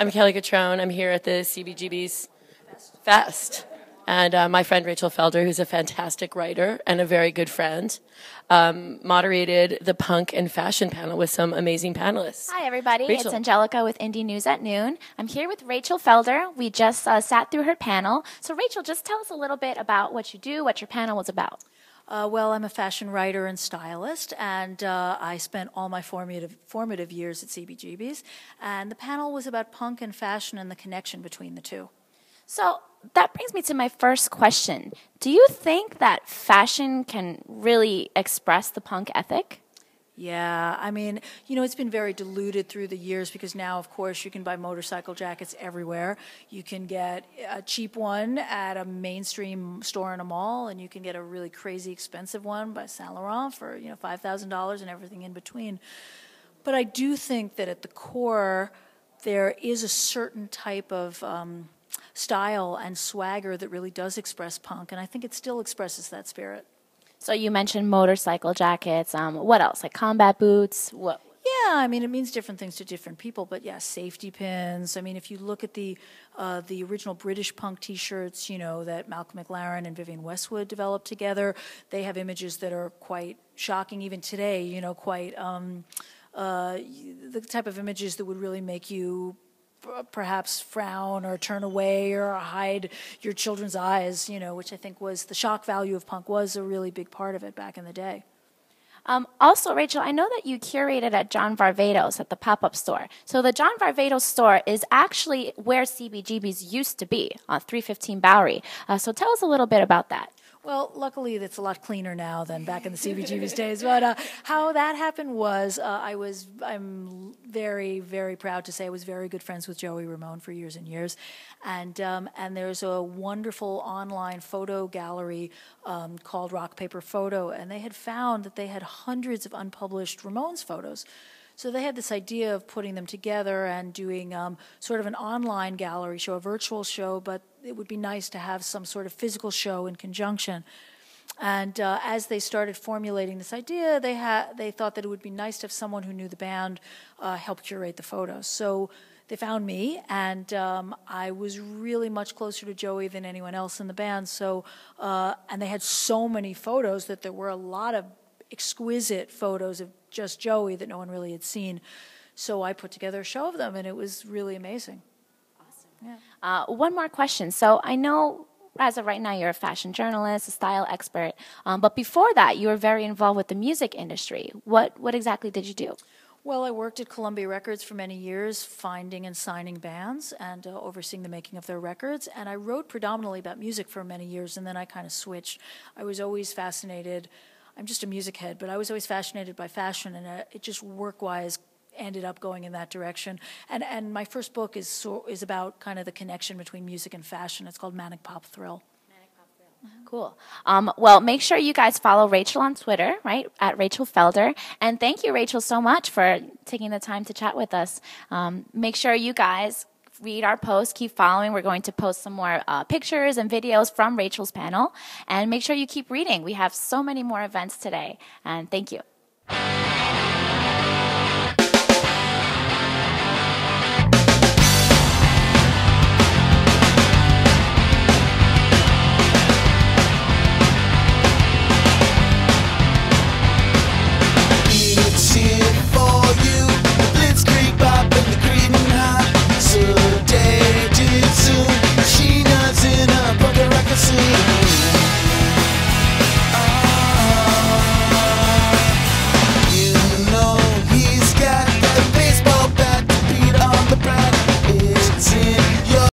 I'm Kelly Cutrone. I'm here at the CBGB's Fest. And my friend Rachel Felder, who's a fantastic writer and a very good friend, moderated the punk and fashion panel with some amazing panelists. Hi, everybody. Rachel. It's Angelica with Indie News at Noon. I'm here with Rachel Felder. We just sat through her panel. So, Rachel, just tell us a little bit about what you do, what your panel was about. Well, I'm a fashion writer and stylist, and I spent all my formative years at CBGB's. And the panel was about punk and fashion and the connection between the two. So that brings me to my first question. Do you think that fashion can really express the punk ethic? Yeah, I mean, you know, it's been very diluted through the years because now, of course, you can buy motorcycle jackets everywhere. You can get a cheap one at a mainstream store in a mall, and you can get a really crazy expensive one by Saint Laurent for, you know, $5,000 and everything in between. But I do think that at the core, there is a certain type of style and swagger that really does express punk, and I think it still expresses that spirit. So you mentioned motorcycle jackets. What else? Like combat boots? What? Yeah, I mean, it means different things to different people, but yeah, safety pins. I mean, if you look at the original British punk T-shirts, you know, that Malcolm McLaren and Vivienne Westwood developed together, they have images that are quite shocking even today, you know, quite the type of images that would really make you perhaps frown or turn away or hide your children's eyes, you know, which I think was the shock value of punk was a really big part of it back in the day. Also, Rachel, I know that you curated at John Varvatos at the pop-up store. So the John Varvatos store is actually where CBGB's used to be, on 315 Bowery. So tell us a little bit about that. Well, luckily, it's a lot cleaner now than back in the CBGB's days. But how that happened was I'm very, very proud to say I was very good friends with Joey Ramone for years and years. And there's a wonderful online photo gallery called Rock Paper Photo. And they had found that they had hundreds of unpublished Ramones photos. So they had this idea of putting them together and doing sort of an online gallery show, a virtual show, but it would be nice to have some sort of physical show in conjunction. And as they started formulating this idea, they thought that it would be nice to have someone who knew the band help curate the photos. So they found me, and I was really much closer to Joey than anyone else in the band. So and they had so many photos that there were a lot of exquisite photos of just Joey that no one really had seen. So I put together a show of them, and it was really amazing. Awesome. Yeah. One more question. So I know as of right now you're a fashion journalist, a style expert, but before that you were very involved with the music industry. What exactly did you do? Well, I worked at Columbia Records for many years, finding and signing bands and overseeing the making of their records. And I wrote predominantly about music for many years, and then I kind of switched. I was always fascinated. I'm just a music head, but I was always fascinated by fashion, and it just work-wise ended up going in that direction. And my first book is about kind of the connection between music and fashion. It's called Manic Pop Thrill. Manic Pop Thrill. Cool. Well, make sure you guys follow Rachel on Twitter, right, at Rachel Felder. And thank you, Rachel, so much for taking the time to chat with us. Make sure you guys read our post, keep following. We're going to post some more pictures and videos from Rachel's panel. And make sure you keep reading. We have so many more events today. And thank you.